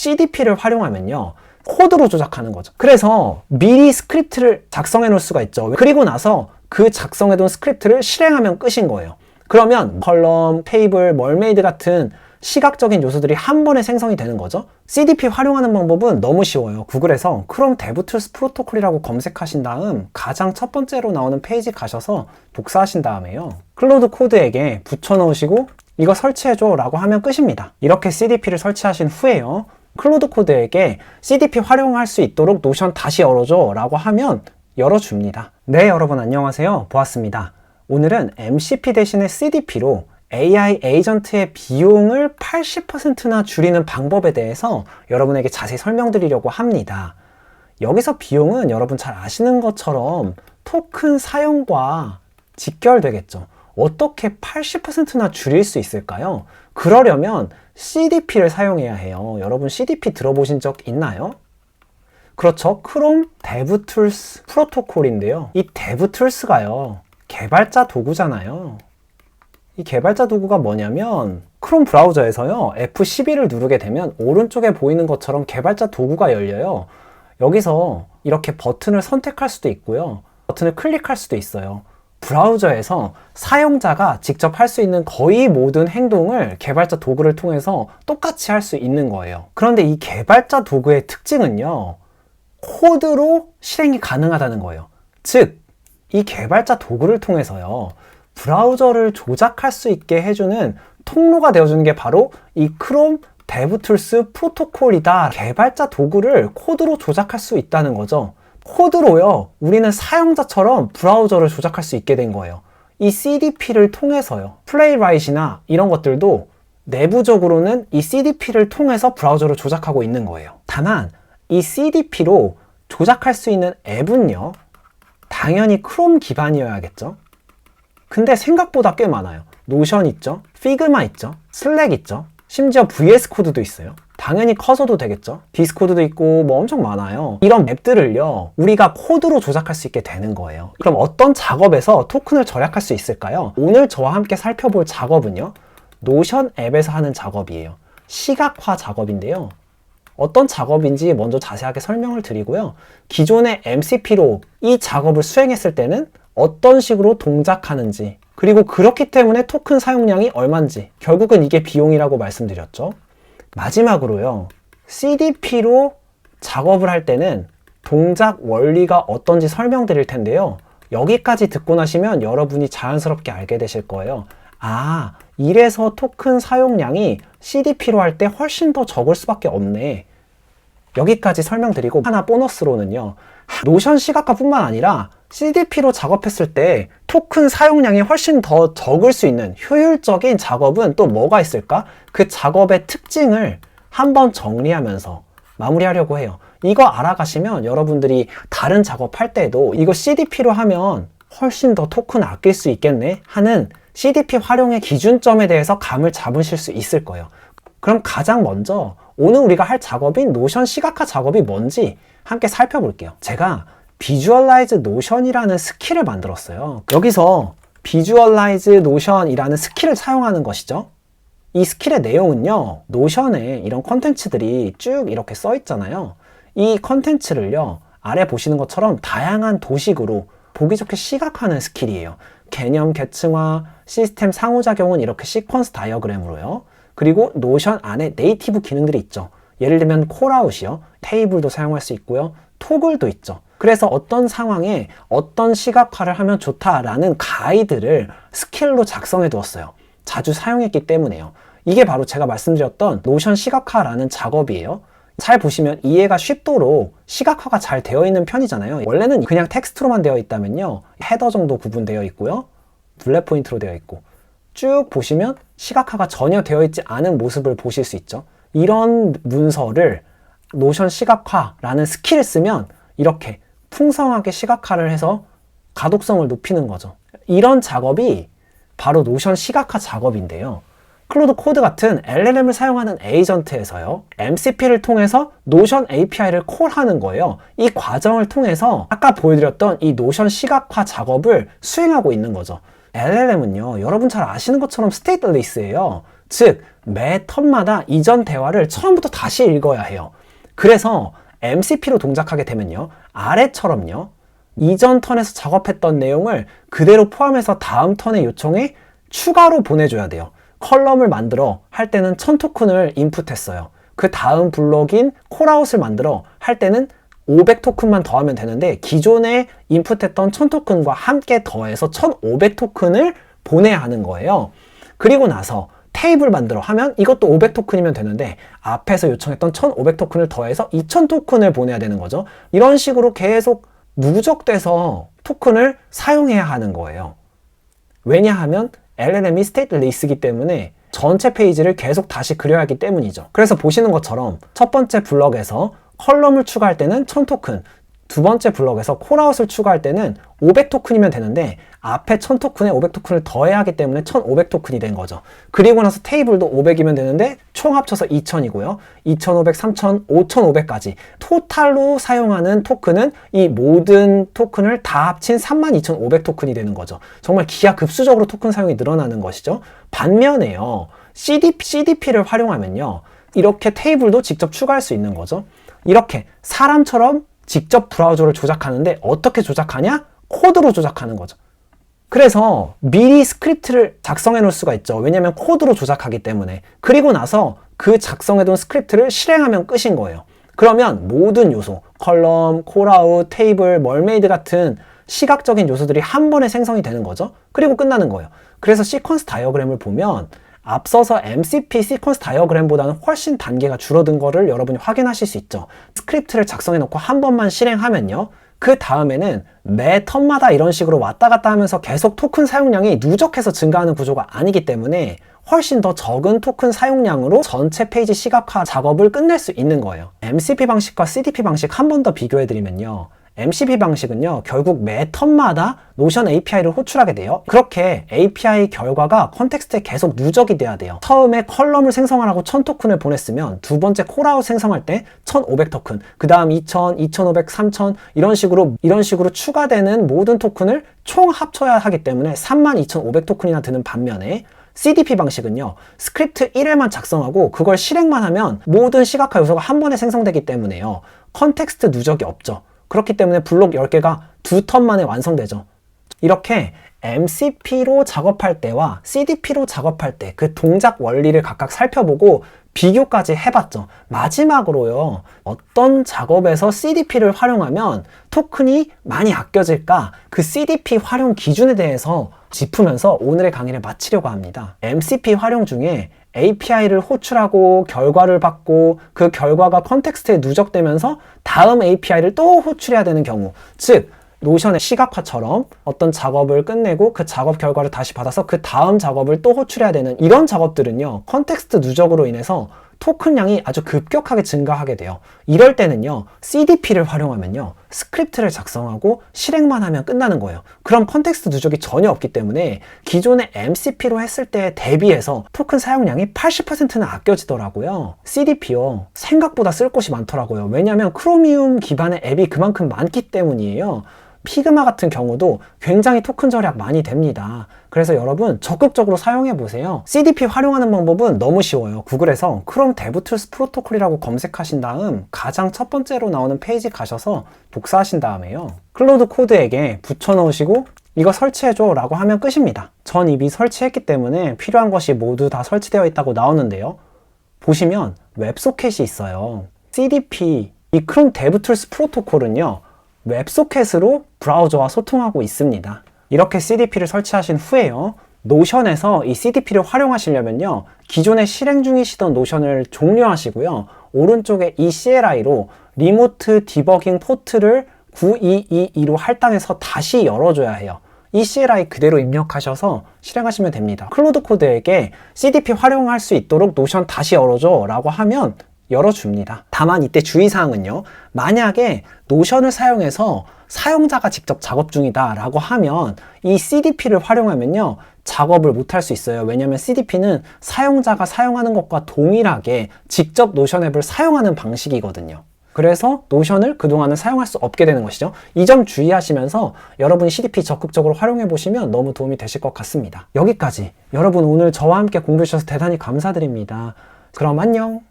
CDP를 활용하면요, 코드로 조작하는 거죠. 그래서 미리 스크립트를 작성해 놓을 수가 있죠. 그리고 나서 그 작성해 둔 스크립트를 실행하면 끝인 거예요. 그러면 컬럼, 테이블, 멀메이드 같은 시각적인 요소들이 한 번에 생성이 되는 거죠. CDP 활용하는 방법은 너무 쉬워요. 구글에서 크롬 데브툴스 프로토콜이라고 검색하신 다음 가장 첫 번째로 나오는 페이지 가셔서 복사하신 다음에요, 클로드 코드에게 붙여 넣으시고 이거 설치해줘 라고 하면 끝입니다. 이렇게 CDP를 설치하신 후에요, 클로드 코드에게 CDP 활용할 수 있도록 노션 다시 열어줘 라고 하면 열어줍니다. 네, 여러분 안녕하세요. 보았습니다. 오늘은 MCP 대신에 CDP로 AI 에이전트의 비용을 80%나 줄이는 방법에 대해서 여러분에게 자세히 설명드리려고 합니다. 여기서 비용은 여러분 잘 아시는 것처럼 토큰 사용과 직결되겠죠. 어떻게 80%나 줄일 수 있을까요? 그러려면 CDP를 사용해야 해요. 여러분 CDP 들어보신 적 있나요? 그렇죠. 크롬 데브툴스 프로토콜인데요. 이 데브툴스가요, 개발자 도구잖아요. 이 개발자 도구가 뭐냐면 크롬 브라우저에서요, F12를 누르게 되면 오른쪽에 보이는 것처럼 개발자 도구가 열려요. 여기서 이렇게 버튼을 선택할 수도 있고요, 버튼을 클릭할 수도 있어요. 브라우저에서 사용자가 직접 할 수 있는 거의 모든 행동을 개발자 도구를 통해서 똑같이 할 수 있는 거예요. 그런데 이 개발자 도구의 특징은요, 코드로 실행이 가능하다는 거예요. 즉, 이 개발자 도구를 통해서요, 브라우저를 조작할 수 있게 해주는 통로가 되어주는 게 바로 이 크롬 데브툴스 프로토콜이다. 개발자 도구를 코드로 조작할 수 있다는 거죠. 코드로요, 우리는 사용자처럼 브라우저를 조작할 수 있게 된 거예요. 이 CDP를 통해서요. 플레이라이트나 이런 것들도 내부적으로는 이 CDP를 통해서 브라우저를 조작하고 있는 거예요. 다만 이 CDP로 조작할 수 있는 앱은요, 당연히 크롬 기반이어야겠죠. 근데 생각보다 꽤 많아요. 노션 있죠, 피그마 있죠, 슬랙 있죠, 심지어 VS 코드도 있어요. 당연히 커서도 되겠죠. 디스코드도 있고 뭐 엄청 많아요. 이런 앱들을요, 우리가 코드로 조작할 수 있게 되는 거예요. 그럼 어떤 작업에서 토큰을 절약할 수 있을까요? 오늘 저와 함께 살펴볼 작업은요, 노션 앱에서 하는 작업이에요. 시각화 작업인데요. 어떤 작업인지 먼저 자세하게 설명을 드리고요, 기존의 MCP로 이 작업을 수행했을 때는 어떤 식으로 동작하는지, 그리고 그렇기 때문에 토큰 사용량이 얼마인지, 결국은 이게 비용이라고 말씀드렸죠. 마지막으로요, CDP로 작업을 할 때는 동작 원리가 어떤지 설명드릴 텐데요, 여기까지 듣고 나시면 여러분이 자연스럽게 알게 되실 거예요. 아, 이래서 토큰 사용량이 CDP로 할 때 훨씬 더 적을 수밖에 없네. 여기까지 설명드리고, 하나 보너스로는요, 노션 시각화뿐만 아니라 CDP로 작업했을 때 토큰 사용량이 훨씬 더 적을 수 있는 효율적인 작업은 또 뭐가 있을까? 그 작업의 특징을 한번 정리하면서 마무리하려고 해요. 이거 알아가시면 여러분들이 다른 작업할 때도 이거 CDP로 하면 훨씬 더 토큰 아낄 수 있겠네 하는 CDP 활용의 기준점에 대해서 감을 잡으실 수 있을 거예요. 그럼 가장 먼저 오늘 우리가 할 작업인 노션 시각화 작업이 뭔지 함께 살펴볼게요. 제가 비주얼라이즈 노션이라는 스킬을 만들었어요. 여기서 비주얼라이즈 노션이라는 스킬을 사용하는 것이죠. 이 스킬의 내용은요, 노션에 이런 컨텐츠들이 쭉 이렇게 써 있잖아요. 이 컨텐츠를요, 아래 보시는 것처럼 다양한 도식으로 보기 좋게 시각화하는 스킬이에요. 개념 계층화, 시스템 상호작용은 이렇게 시퀀스 다이어그램으로요. 그리고 노션 안에 네이티브 기능들이 있죠. 예를 들면 콜아웃이요, 테이블도 사용할 수 있고요, 토글도 있죠. 그래서 어떤 상황에 어떤 시각화를 하면 좋다라는 가이드를 스킬로 작성해 두었어요. 자주 사용했기 때문에요. 이게 바로 제가 말씀드렸던 노션 시각화라는 작업이에요. 잘 보시면 이해가 쉽도록 시각화가 잘 되어 있는 편이잖아요. 원래는 그냥 텍스트로만 되어 있다면요, 헤더 정도 구분되어 있고요, 블랙 포인트로 되어 있고, 쭉 보시면 시각화가 전혀 되어 있지 않은 모습을 보실 수 있죠. 이런 문서를 노션 시각화라는 스킬을 쓰면 이렇게 풍성하게 시각화를 해서 가독성을 높이는 거죠. 이런 작업이 바로 노션 시각화 작업인데요. 클로드 코드 같은 LLM을 사용하는 에이전트에서요, MCP를 통해서 노션 API를 콜하는 거예요. 이 과정을 통해서 아까 보여드렸던 이 노션 시각화 작업을 수행하고 있는 거죠. LLM은요, 여러분 잘 아시는 것처럼 스테이트리스예요. 즉, 매 턴마다 이전 대화를 처음부터 다시 읽어야 해요. 그래서 MCP로 동작하게 되면요, 아래처럼요, 이전 턴에서 작업했던 내용을 그대로 포함해서 다음 턴의 요청에 추가로 보내줘야 돼요. 컬럼을 만들어 할 때는 1000 토큰을 인풋했어요. 그 다음 블록인 콜아웃을 만들어 할 때는 500 토큰만 더하면 되는데, 기존에 인풋했던 1000 토큰과 함께 더해서 1500 토큰을 보내야 하는 거예요. 그리고 나서 테이블 만들어 하면 이것도 500 토큰이면 되는데, 앞에서 요청했던 1500 토큰을 더해서 2000 토큰을 보내야 되는 거죠. 이런 식으로 계속 누적돼서 토큰을 사용해야 하는 거예요. 왜냐하면 LLM이 stateless이기 때문에 전체 페이지를 계속 다시 그려야 하기 때문이죠. 그래서 보시는 것처럼 첫 번째 블럭에서 컬럼을 추가할 때는 1000 토큰, 두 번째 블럭에서 콜아웃을 추가할 때는 500 토큰이면 되는데, 앞에 1000 토큰에 500 토큰을 더해야 하기 때문에 1500 토큰이 된 거죠. 그리고 나서 테이블도 500이면 되는데 총 합쳐서 2000이고요. 2500, 3000, 5500까지 토탈로 사용하는 토큰은 이 모든 토큰을 다 합친 32500 토큰이 되는 거죠. 정말 기하급수적으로 토큰 사용이 늘어나는 것이죠. 반면에요, CDP를 활용하면요, 이렇게 테이블도 직접 추가할 수 있는 거죠. 이렇게 사람처럼 직접 브라우저를 조작하는데 어떻게 조작하냐? 코드로 조작하는 거죠. 그래서 미리 스크립트를 작성해 놓을 수가 있죠. 왜냐하면 코드로 조작하기 때문에. 그리고 나서 그 작성해둔 스크립트를 실행하면 끝인 거예요. 그러면 모든 요소, 컬럼, 콜아웃, 테이블, 멀메이드 같은 시각적인 요소들이 한 번에 생성이 되는 거죠. 그리고 끝나는 거예요. 그래서 시퀀스 다이어그램을 보면 앞서서 MCP 시퀀스 다이어그램보다는 훨씬 단계가 줄어든 거를 여러분이 확인하실 수 있죠. 스크립트를 작성해 놓고 한 번만 실행하면요, 그 다음에는 매 턴마다 이런 식으로 왔다 갔다 하면서 계속 토큰 사용량이 누적해서 증가하는 구조가 아니기 때문에 훨씬 더 적은 토큰 사용량으로 전체 페이지 시각화 작업을 끝낼 수 있는 거예요. MCP 방식과 CDP 방식 한 번 더 비교해드리면요, MCP 방식은요, 결국 매 턴마다 노션 API를 호출하게 돼요. 그렇게 API 결과가 컨텍스트에 계속 누적이 돼야 돼요. 처음에 컬럼을 생성하라고 1000 토큰을 보냈으면 두 번째 콜아웃 생성할 때 1500 토큰, 그 다음 2000, 2500, 3000 이런 식으로 추가되는 모든 토큰을 총 합쳐야 하기 때문에 32500 토큰이나 드는 반면에, CDP 방식은요, 스크립트 1회만 작성하고 그걸 실행만 하면 모든 시각화 요소가 한 번에 생성되기 때문에요, 컨텍스트 누적이 없죠. 그렇기 때문에 블록 10개가 2턴 만에 완성되죠. 이렇게 MCP로 작업할 때와 CDP로 작업할 때 그 동작 원리를 각각 살펴보고 비교까지 해봤죠. 마지막으로요, 어떤 작업에서 CDP를 활용하면 토큰이 많이 아껴질까, 그 CDP 활용 기준에 대해서 짚으면서 오늘의 강의를 마치려고 합니다. MCP 활용 중에 API를 호출하고 결과를 받고 그 결과가 컨텍스트에 누적되면서 다음 API를 또 호출해야 되는 경우, 즉 노션의 시각화처럼 어떤 작업을 끝내고 그 작업 결과를 다시 받아서 그 다음 작업을 또 호출해야 되는 이런 작업들은요, 컨텍스트 누적으로 인해서 토큰량이 아주 급격하게 증가하게 돼요. 이럴 때는요, CDP를 활용하면요, 스크립트를 작성하고 실행만 하면 끝나는 거예요. 그럼 컨텍스트 누적이 전혀 없기 때문에 기존의 MCP로 했을 때에 대비해서 토큰 사용량이 80%는 아껴지더라고요. CDP요, 생각보다 쓸 곳이 많더라고요. 왜냐하면 크로미움 기반의 앱이 그만큼 많기 때문이에요. 피그마 같은 경우도 굉장히 토큰 절약 많이 됩니다. 그래서 여러분 적극적으로 사용해 보세요. CDP 활용하는 방법은 너무 쉬워요. 구글에서 크롬 데브툴스 프로토콜이라고 검색하신 다음 가장 첫 번째로 나오는 페이지 가셔서 복사하신 다음에요, 클로드 코드에게 붙여 넣으시고 이거 설치해줘 라고 하면 끝입니다. 전 이미 설치했기 때문에 필요한 것이 모두 다 설치되어 있다고 나오는데요, 보시면 웹소켓이 있어요. CDP, 이 크롬 데브툴스 프로토콜은요, 웹소켓으로 브라우저와 소통하고 있습니다. 이렇게 CDP를 설치하신 후에요, 노션에서 이 CDP를 활용하시려면요, 기존에 실행 중이시던 노션을 종료하시고요, 오른쪽에 이 CLI로 리모트 디버깅 포트를 9222로 할당해서 다시 열어줘야 해요. 이 CLI 그대로 입력하셔서 실행하시면 됩니다. 클로드 코드에게 CDP 활용할 수 있도록 노션 다시 열어줘 라고 하면 열어줍니다. 다만 이때 주의사항은요, 만약에 노션을 사용해서 사용자가 직접 작업 중이다 라고 하면 이 CDP를 활용하면요, 작업을 못할 수 있어요. 왜냐하면 CDP는 사용자가 사용하는 것과 동일하게 직접 노션 앱을 사용하는 방식이거든요. 그래서 노션을 그동안은 사용할 수 없게 되는 것이죠. 이 점 주의하시면서 여러분이 CDP 적극적으로 활용해 보시면 너무 도움이 되실 것 같습니다. 여기까지. 여러분 오늘 저와 함께 공부해 주셔서 대단히 감사드립니다. 그럼 안녕.